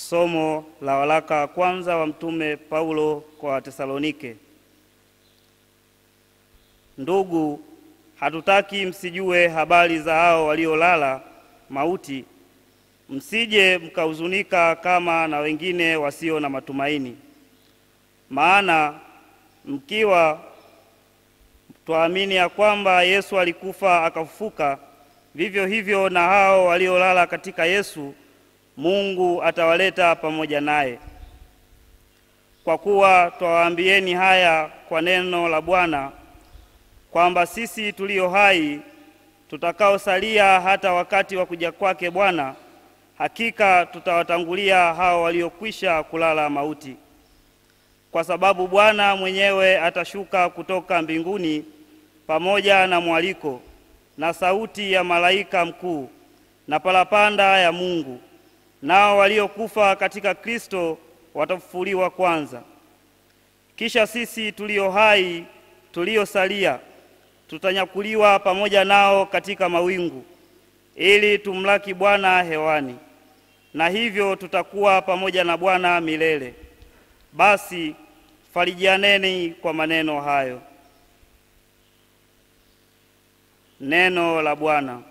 Somo la waraka kwanza wa Mtume Paulo kwa Tesalonike. Ndugu, hatutaki msijue habari za hao waliolala mauti, msije mkahuzunika kama na wengine wasio na matumaini. Maana mkiwa tuamini ya kwamba Yesu alikufa akafufuka, vivyo hivyo na hao waliolala katika Yesu Mungu atawaleta pamoja naye. Kwa kuwa twawaambieni haya kwa neno la Bwana, kwamba sisi tulio hai tutakaosalia hata wakati wa kuja kwake Bwana, hakika tutawatangulia hao waliokwisha kulala mauti. Kwa sababu Bwana mwenyewe atashuka kutoka mbinguni pamoja na mwaliko na sauti ya malaika mkuu na parapanda ya Mungu, nao waliokufa katika Kristo watafufuliwa kwanza. Kisha sisi tulio hai tuliosalia tutanyakuliwa pamoja nao katika mawingu, ili tumlaki Bwana hewani, na hivyo tutakuwa pamoja na Bwana milele. Basi farijianeni kwa maneno hayo. Neno la Bwana.